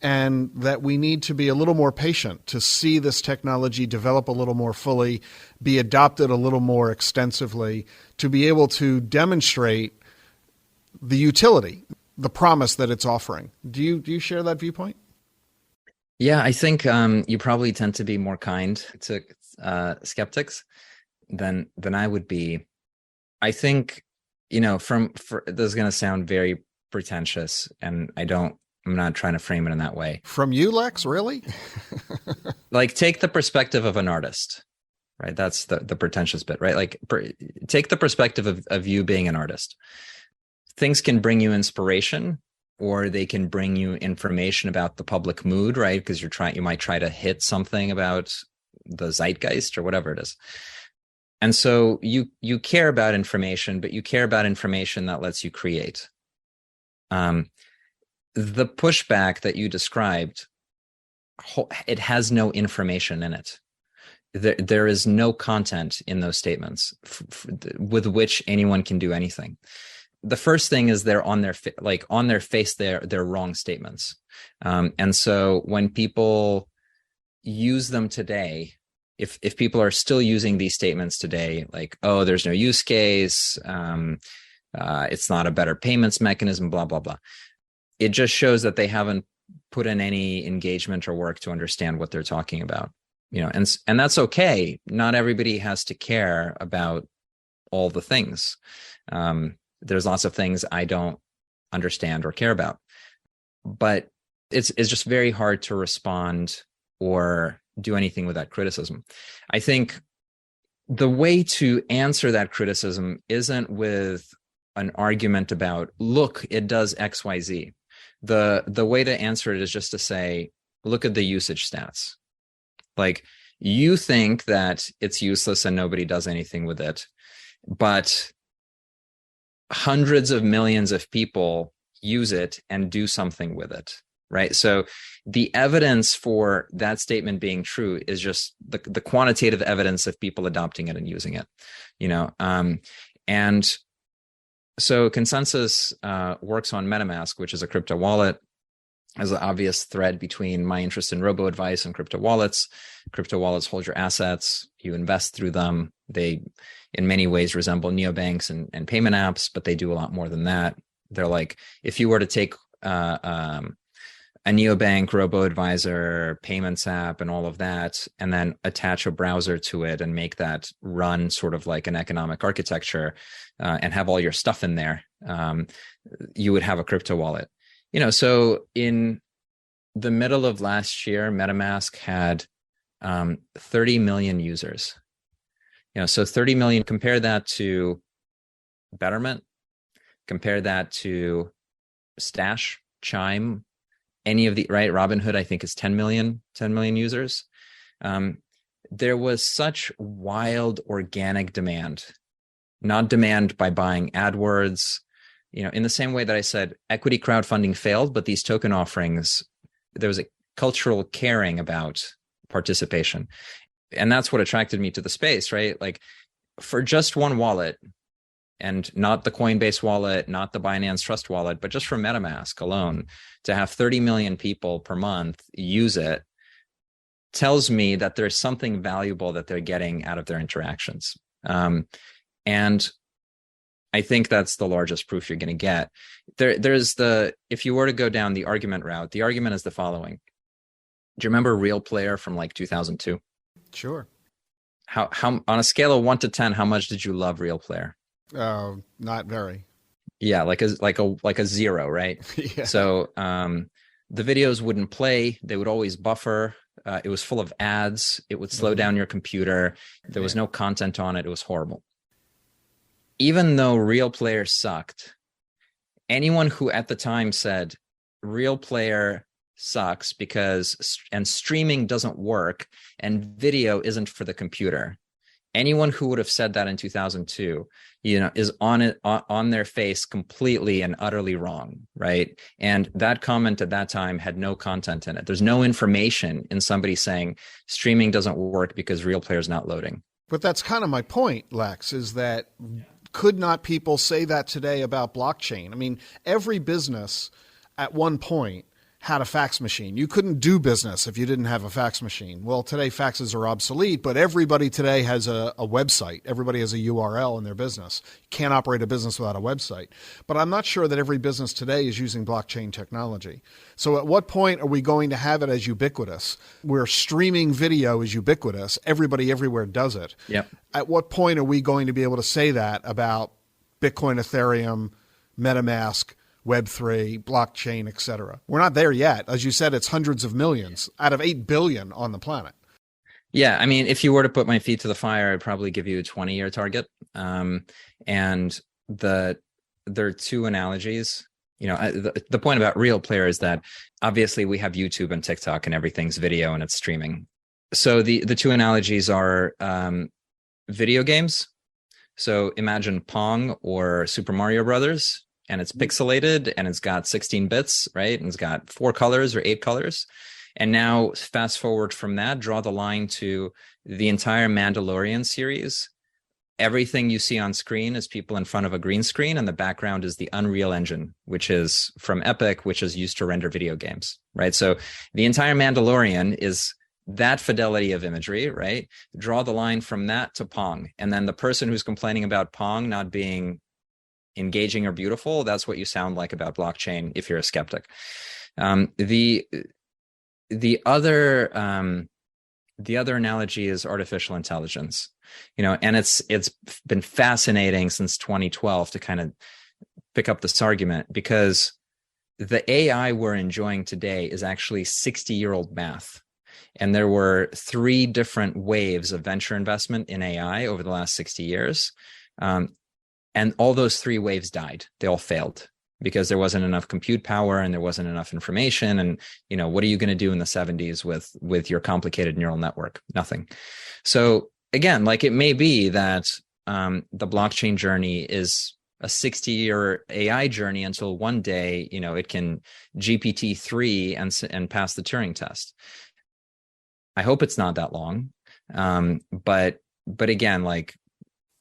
and that we need to be a little more patient to see this technology develop a little more fully, be adopted a little more extensively, to be able to demonstrate the utility, the promise that it's offering. Do you share that viewpoint? Yeah, I think you probably tend to be more kind to skeptics than I would be. I think, this is going to sound very pretentious, and I'm not trying to frame it in that way. From you, Lex, really? Like, take the perspective of an artist, right? That's the pretentious bit, right? Like, take the perspective of you being an artist. Things can bring you inspiration, or they can bring you information about the public mood, right? Because you might try to hit something about the zeitgeist or whatever it is. And so you care about information, but you care about information that lets you create. The pushback that you described, it has no information in it. There is no content in those statements with which anyone can do anything. The first thing is they're on their face, they're wrong statements. And so when people use them today, if people are still using these statements today, like, oh, there's no use case, it's not a better payments mechanism, blah, blah, blah. It just shows that they haven't put in any engagement or work to understand what they're talking about, and that's okay. Not everybody has to care about all the things. There's lots of things I don't understand or care about, but it's just very hard to respond or do anything with that criticism. I think the way to answer that criticism isn't with an argument about, look, it does X, Y, Z. The way to answer it is just to say, look at the usage stats. Like, you think that it's useless and nobody does anything with it, but hundreds of millions of people use it and do something with it, right? So the evidence for that statement being true is just the quantitative evidence of people adopting it and using it, and so Consensus works on MetaMask, which is a crypto wallet. There's an obvious thread between my interest in robo-advice and crypto wallets. Crypto wallets hold your assets. You invest through them. They, in many ways, resemble neobanks and payment apps, but they do a lot more than that. They're like, if you were to take a neobank, robo-advisor, payments app, and all of that, and then attach a browser to it and make that run sort of like an economic architecture, and have all your stuff in there, you would have a crypto wallet. So in the middle of last year, MetaMask had 30 million users. So 30 million, compare that to Betterment, compare that to Stash, Chime, any of the, right? Robinhood, I think, is 10 million users. There was such wild organic demand, not demand by buying AdWords. In the same way that I said equity crowdfunding failed, but these token offerings, there was a cultural caring about participation. And that's what attracted me to the space, right? Like, for just one wallet, and not the Coinbase wallet, not the Binance Trust wallet, but just for MetaMask alone, to have 30 million people per month use it tells me that there's something valuable that they're getting out of their interactions. And I think that's the largest proof you're going to get. If you were to go down the argument route, the argument is the following. Do you remember Real Player from like 2002? Sure. How on a scale of 1 to 10, how much did you love Real Player? Not very. Yeah, like a 0, right? Yeah. So the videos wouldn't play. They would always buffer. It was full of ads. It would slow down your computer. There was no content on it. It was horrible. Even though Real Player sucked, anyone who at the time said Real Player sucks because streaming doesn't work and video isn't for the computer, anyone who would have said that in 2002, is on their face completely and utterly wrong, right? And that comment at that time had no content in it. There's no information in somebody saying streaming doesn't work because Real Player is not loading. But that's kind of my point, Lex, is that could not people say that today about blockchain? I mean, every business at one point had a fax machine. You couldn't do business if you didn't have a fax machine. Well, today faxes are obsolete, but everybody today has a website. Everybody has a URL in their business. You can't operate a business without a website. But I'm not sure that every business today is using blockchain technology. So at what point are we going to have it as ubiquitous, where streaming video is ubiquitous? Everybody everywhere does it. Yep. At what point are we going to be able to say that about Bitcoin, Ethereum, MetaMask, Web3, blockchain, et cetera? We're not there yet. As you said, it's hundreds of millions out of 8 billion on the planet. Yeah, I mean, if you were to put my feet to the fire, I'd probably give you a 20-year target. And there are two analogies. The point about real player is that obviously we have YouTube and TikTok and everything's video and it's streaming. So the two analogies are video games. So imagine Pong or Super Mario Brothers, and it's pixelated and it's got 16 bits, right? And it's got 4 colors or 8 colors. And now fast forward from that, draw the line to the entire Mandalorian series. Everything you see on screen is people in front of a green screen, and the background is the Unreal Engine, which is from Epic, which is used to render video games, right? So the entire Mandalorian is that fidelity of imagery, right? Draw the line from that to Pong. And then the person who's complaining about Pong not being engaging or beautiful, that's what you sound like about blockchain if you're a skeptic. The other analogy is artificial intelligence, and it's been fascinating since 2012 to kind of pick up this argument, because the AI we're enjoying today is actually 60-year-old math. And there were 3 different waves of venture investment in AI over the last 60 years. And all those 3 waves died. They all failed because there wasn't enough compute power and there wasn't enough information. And, what are you going to do in the 70s with your complicated neural network? Nothing. So again, it may be that the blockchain journey is a 60-year AI journey until one day, it can GPT-3 and pass the Turing test. I hope it's not that long. But again,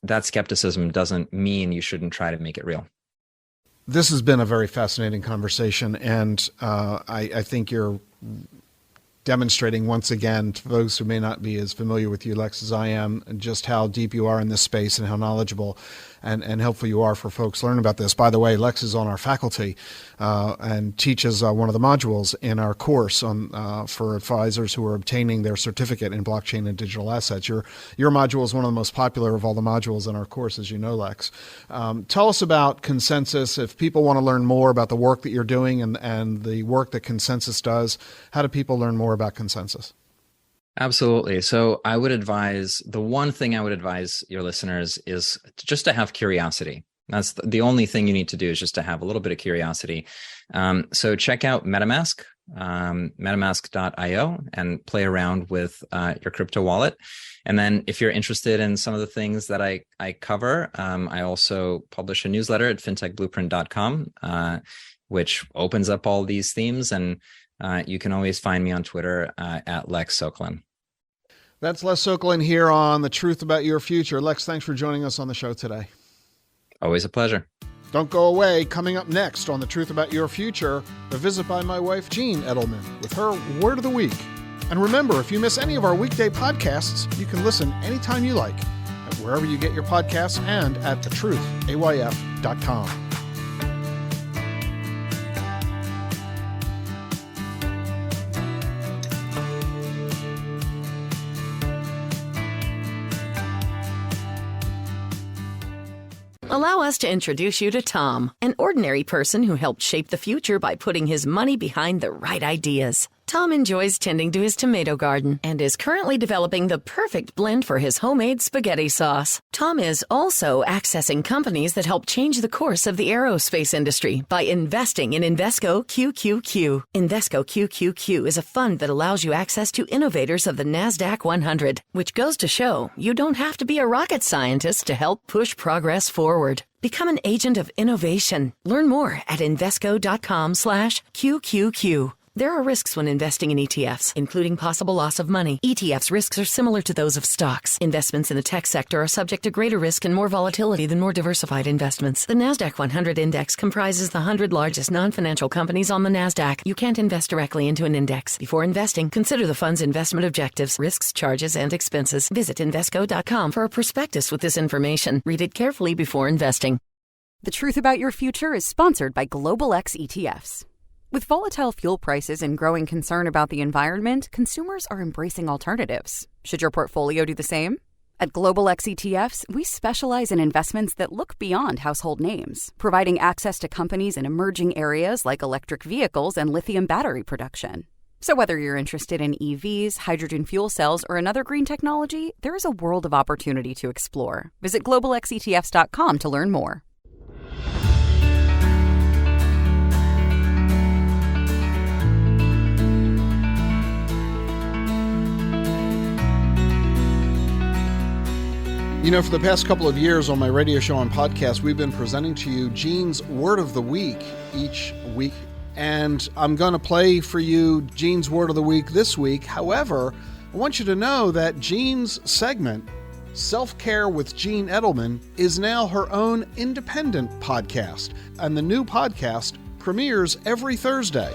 that skepticism doesn't mean you shouldn't try to make it real. This has been a very fascinating conversation, and I think you're demonstrating once again to those who may not be as familiar with you, Lex, as I am, and just how deep you are in this space and how knowledgeable and helpful you are for folks learn about this. By the way, Lex is on our faculty and teaches one of the modules in our course on for advisors who are obtaining their certificate in blockchain and digital assets. Your module is one of the most popular of all the modules in our course, as you know, Lex. Tell us about Consensus. If people want to learn more about the work that you're doing and the work that Consensus does, how do people learn more about Consensus? Absolutely. So the one thing I would advise your listeners is just to have curiosity. That's the only thing you need to do, is just to have a little bit of curiosity. So check out MetaMask, metamask.io, and play around with your crypto wallet. And then if you're interested in some of the things that I cover, I also publish a newsletter at fintechblueprint.com, which opens up all these themes. And you can always find me on Twitter at Lex Sokolin. That's Lex Sokolin here on The Truth About Your Future. Lex, thanks for joining us on the show today. Always a pleasure. Don't go away. Coming up next on The Truth About Your Future, a visit by my wife, Jean Edelman, with her Word of the Week. And remember, if you miss any of our weekday podcasts, you can listen anytime you like at wherever you get your podcasts and at thetruthayf.com. Allow us to introduce you to Tom, an ordinary person who helped shape the future by putting his money behind the right ideas. Tom enjoys tending to his tomato garden and is currently developing the perfect blend for his homemade spaghetti sauce. Tom is also accessing companies that help change the course of the aerospace industry by investing in Invesco QQQ. Invesco QQQ is a fund that allows you access to innovators of the NASDAQ 100, which goes to show you don't have to be a rocket scientist to help push progress forward. Become an agent of innovation. Learn more at Invesco.com/QQQ. There are risks when investing in ETFs, including possible loss of money. ETFs' risks are similar to those of stocks. Investments in the tech sector are subject to greater risk and more volatility than more diversified investments. The NASDAQ 100 index comprises the 100 largest non-financial companies on the NASDAQ. You can't invest directly into an index. Before investing, consider the fund's investment objectives, risks, charges, and expenses. Visit Invesco.com for a prospectus with this information. Read it carefully before investing. The Truth About Your Future is sponsored by Global X ETFs. With volatile fuel prices and growing concern about the environment, consumers are embracing alternatives. Should your portfolio do the same? At Global X ETFs, we specialize in investments that look beyond household names, providing access to companies in emerging areas like electric vehicles and lithium battery production. So whether you're interested in EVs, hydrogen fuel cells, or another green technology, there is a world of opportunity to explore. Visit globalxetfs.com to learn more. You know, for the past couple of years on my radio show and podcast, we've been presenting to you Gene's Word of the Week each week. And I'm going to play for you Gene's Word of the Week this week. However, I want you to know that Gene's segment, Self-Care with Gene Edelman, is now her own independent podcast. And the new podcast premieres every Thursday.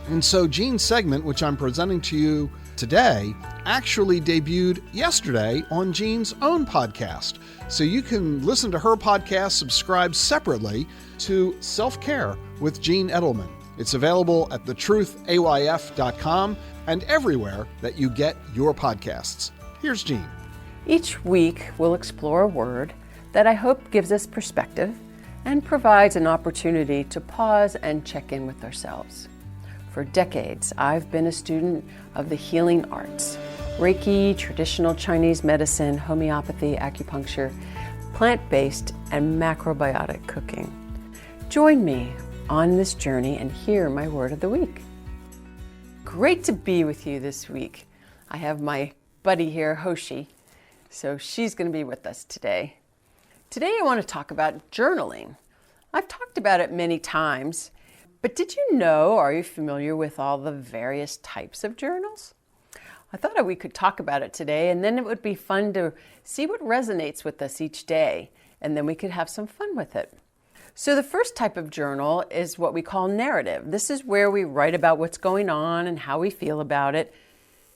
And so Gene's segment, which I'm presenting to you today, actually debuted yesterday on Gene's own podcast. So you can listen to her podcast, subscribe separately to Self-Care with Gene Edelman. It's available at thetruthayf.com and everywhere that you get your podcasts. Here's Gene. Each week, we'll explore a word that I hope gives us perspective and provides an opportunity to pause and check in with ourselves. For decades, I've been a student of the healing arts: Reiki, traditional Chinese medicine, homeopathy, acupuncture, plant-based, and macrobiotic cooking. Join me on this journey and hear my word of the week. Great to be with you this week. I have my buddy here, Hoshi, so she's going to be with us today. Today I want to talk about journaling. I've talked about it many times, but did you know, are you familiar with all the various types of journals? I thought we could talk about it today, and then it would be fun to see what resonates with us each day, and then we could have some fun with it. So the first type of journal is what we call narrative. This is where we write about what's going on and how we feel about it.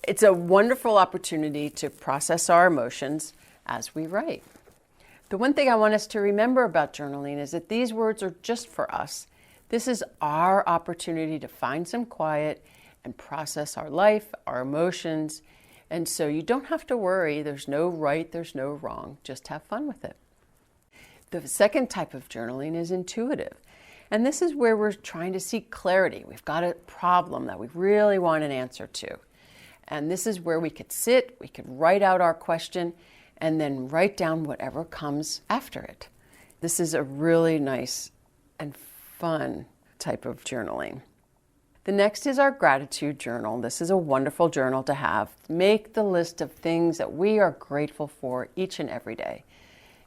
It's a wonderful opportunity to process our emotions as we write. The one thing I want us to remember about journaling is that these words are just for us. This is our opportunity to find some quiet and process our life, our emotions. And so you don't have to worry. There's no right, there's no wrong. Just have fun with it. The second type of journaling is intuitive. And this is where we're trying to seek clarity. We've got a problem that we really want an answer to. And this is where we could sit, we could write out our question, and then write down whatever comes after it. This is a really nice and fun type of journaling. The next is our gratitude journal. This is a wonderful journal to have. Make the list of things that we are grateful for each and every day.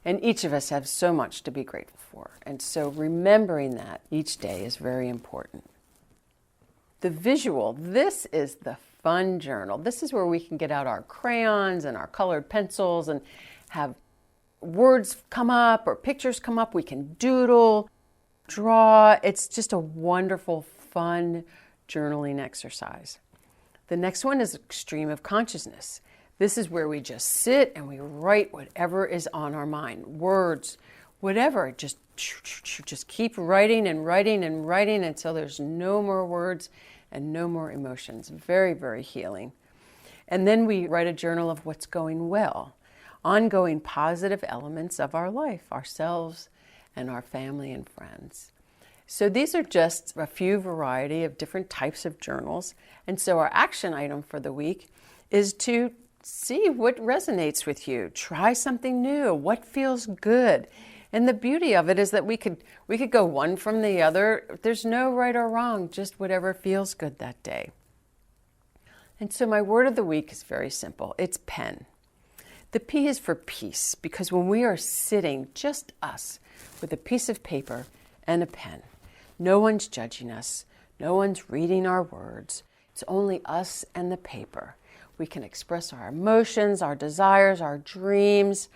And each of us have so much to be grateful for. And so remembering that each day is very important. The visual, this is the fun journal. This is where we can get out our crayons and our colored pencils and have words come up or pictures come up. We can doodle, draw. It's just a wonderful, fun journaling exercise. The next one is stream of consciousness. This is where we just sit and we write whatever is on our mind, words, whatever. Just keep writing and writing and writing until there's no more words and no more emotions. Very, very healing. And then we write a journal of what's going well, ongoing positive elements of our life, ourselves and our family and friends. So these are just a few variety of different types of journals. And so our action item for the week is to see what resonates with you. Try something new. What feels good? And the beauty of it is that we could go one from the other. There's no right or wrong, just whatever feels good that day. And so my word of the week is very simple. It's pen. The P is for peace, because when we are sitting, just us, with a piece of paper and a pen, no one's judging us, No one's reading our words. It's only us and the paper. We can express our emotions, our desires, our dreams,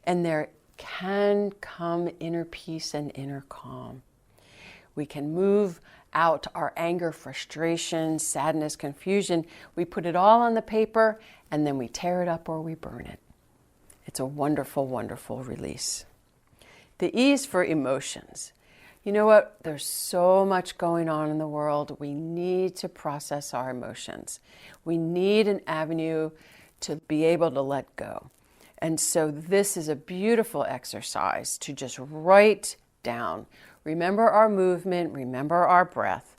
and there can come inner peace and inner calm. We can move out our anger, frustration, sadness, confusion. We put it all on the paper and then we tear it up or we burn it. It's a wonderful, wonderful release. The E is for emotions. You know what? There's so much going on in the world. We need to process our emotions. We need an avenue to be able to let go. And so this is a beautiful exercise to just write down. Remember our movement, remember our breath.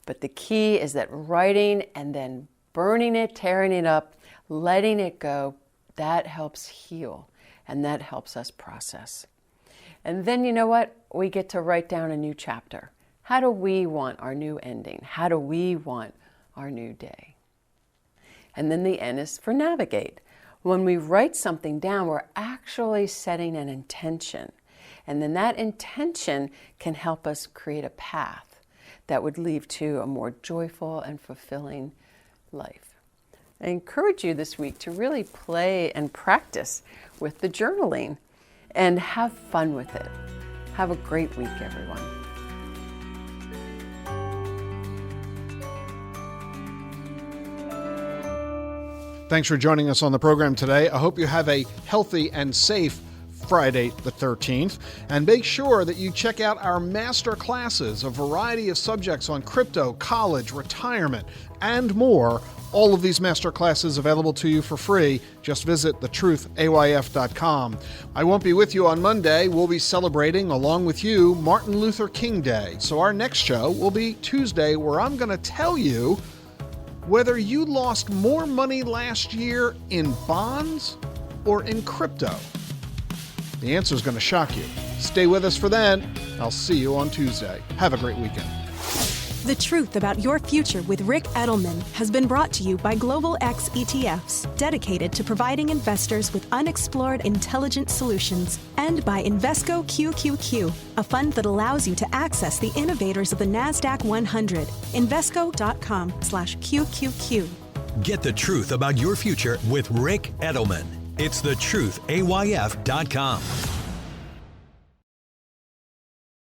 But the key is that writing and then burning it, tearing it up, letting it go, that helps heal and that helps us process. And then you know what? We get to write down a new chapter. How do we want our new ending? How do we want our new day? And then the N is for navigate. When we write something down, we're actually setting an intention. And then that intention can help us create a path that would lead to a more joyful and fulfilling life. I encourage you this week to really play and practice with the journaling and have fun with it. Have a great week, everyone. Thanks for joining us on the program today. I hope you have a healthy and safe Friday the 13th. And make sure that you check out our master classes, a variety of subjects on crypto, college, retirement, and more. All of these master classes available to you for free. Just visit thetruthayf.com. I won't be with you on Monday. We'll be celebrating, along with you, Martin Luther King Day. So our next show will be Tuesday, where I'm going to tell you whether you lost more money last year in bonds or in crypto. The answer is going to shock you. Stay with us for then. I'll see you on Tuesday. Have a great weekend. The Truth About Your Future with Rick Edelman has been brought to you by Global X ETFs, dedicated to providing investors with unexplored intelligent solutions, and by Invesco QQQ, a fund that allows you to access the innovators of the NASDAQ 100. Invesco.com/QQQ. Get the truth about your future with Rick Edelman. It's thetruthayf.com.